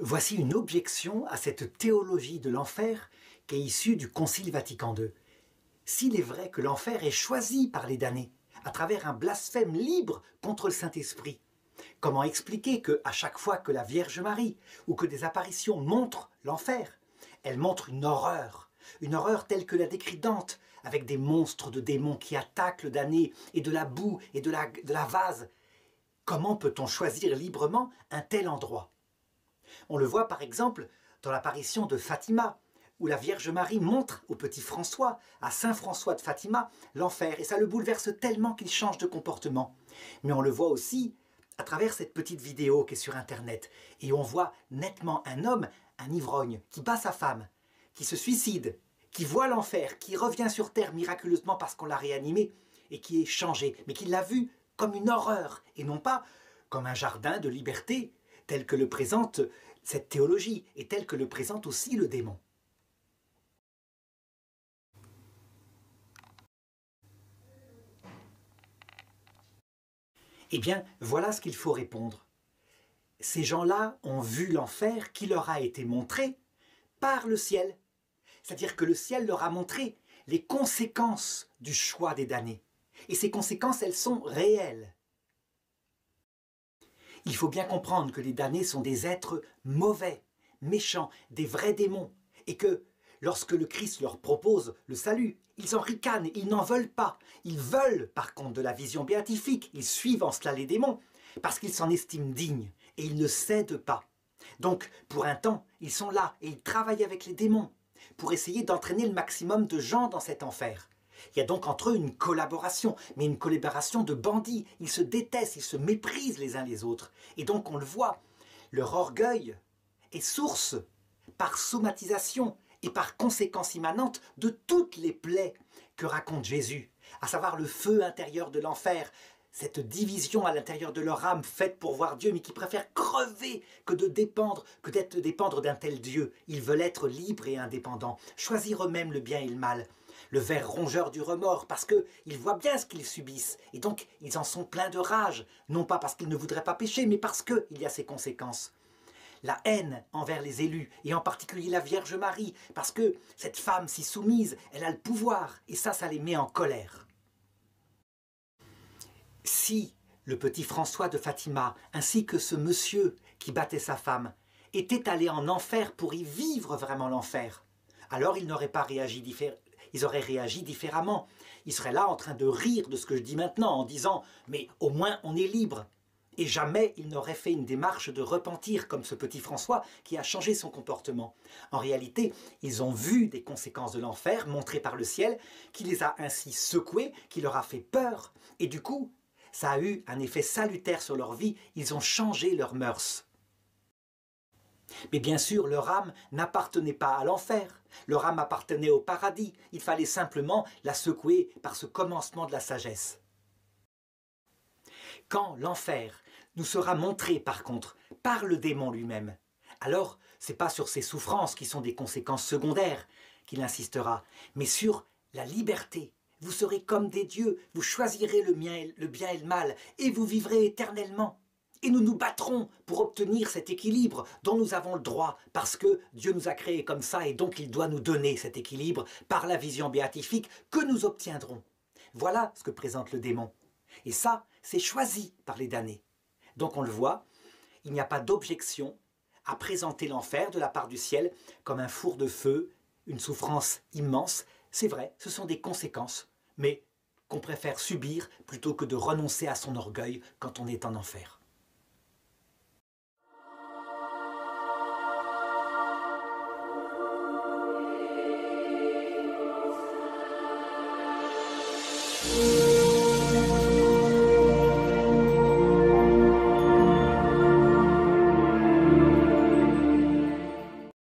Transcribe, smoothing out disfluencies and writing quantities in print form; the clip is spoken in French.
Voici une objection à cette théologie de l'enfer qui est issue du Concile Vatican II. S'il est vrai que l'enfer est choisi par les damnés, à travers un blasphème libre contre le Saint-Esprit, comment expliquer qu'à chaque fois que la Vierge Marie ou que des apparitions montrent l'enfer, elles montrent une horreur telle que la décrit Dante, avec des monstres de démons qui attaquent le damné et de la boue et de la vase. Comment peut-on choisir librement un tel endroit? On le voit par exemple dans l'apparition de Fatima, où la Vierge Marie montre au petit François, à Saint François de Fatima, l'enfer, et ça le bouleverse tellement qu'il change de comportement. Mais on le voit aussi à travers cette petite vidéo qui est sur Internet, et on voit nettement un homme, un ivrogne, qui bat sa femme, qui se suicide, qui voit l'enfer, qui revient sur terre miraculeusement parce qu'on l'a réanimé, et qui est changé, mais qui l'a vu comme une horreur, et non pas comme un jardin de liberté, tel que le présente cette théologie, et tel que le présente aussi le démon. Eh bien, voilà ce qu'il faut répondre. Ces gens-là ont vu l'enfer qui leur a été montré par le ciel. C'est-à-dire que le ciel leur a montré les conséquences du choix des damnés. Et ces conséquences, elles sont réelles. Il faut bien comprendre que les damnés sont des êtres mauvais, méchants, des vrais démons. Et que lorsque le Christ leur propose le salut, ils en ricanent, ils n'en veulent pas. Ils veulent par contre de la vision béatifique, ils suivent en cela les démons, parce qu'ils s'en estiment dignes, et ils ne cèdent pas. Donc, pour un temps, ils sont là, et ils travaillent avec les démons, pour essayer d'entraîner le maximum de gens dans cet enfer. Il y a donc entre eux une collaboration, mais une collaboration de bandits. Ils se détestent, ils se méprisent les uns les autres. Et donc on le voit, leur orgueil est source, par somatisation et par conséquence immanente, de toutes les plaies que raconte Jésus, à savoir le feu intérieur de l'enfer, cette division à l'intérieur de leur âme faite pour voir Dieu, mais qui préfèrent crever que d'être dépendre d'un tel Dieu. Ils veulent être libres et indépendants, choisir eux-mêmes le bien et le mal. Le ver rongeur du remords, parce qu'ils voient bien ce qu'ils subissent, et donc ils en sont pleins de rage, non pas parce qu'ils ne voudraient pas pécher, mais parce qu'il y a ces conséquences. La haine envers les élus, et en particulier la Vierge Marie, parce que cette femme si soumise, elle a le pouvoir, et ça les met en colère. Si le petit François de Fatima, ainsi que ce monsieur qui battait sa femme, étaient allés en enfer pour y vivre vraiment l'enfer, alors ils n'auraient pas réagi différemment. Ils auraient réagi différemment. Ils seraient là en train de rire de ce que je dis maintenant, en disant « mais au moins on est libre ». Et jamais ils n'auraient fait une démarche de repentir comme ce petit François qui a changé son comportement. En réalité, ils ont vu des conséquences de l'enfer montrées par le ciel, qui les a ainsi secoués, qui leur a fait peur. Et du coup, ça a eu un effet salutaire sur leur vie, ils ont changé leurs mœurs. Mais bien sûr, leur âme n'appartenait pas à l'enfer, leur âme appartenait au paradis, il fallait simplement la secouer par ce commencement de la sagesse. Quand l'enfer nous sera montré par contre par le démon lui-même, alors ce n'est pas sur ses souffrances qui sont des conséquences secondaires qu'il insistera, mais sur la liberté. Vous serez comme des dieux, vous choisirez le bien et le mal, et vous vivrez éternellement. Et nous nous battrons pour obtenir cet équilibre dont nous avons le droit, parce que Dieu nous a créés comme ça et donc il doit nous donner cet équilibre par la vision béatifique que nous obtiendrons. Voilà ce que présente le démon. Et ça, c'est choisi par les damnés. Donc on le voit, il n'y a pas d'objection à présenter l'enfer de la part du ciel comme un four de feu, une souffrance immense. C'est vrai, ce sont des conséquences, mais qu'on préfère subir plutôt que de renoncer à son orgueil quand on est en enfer.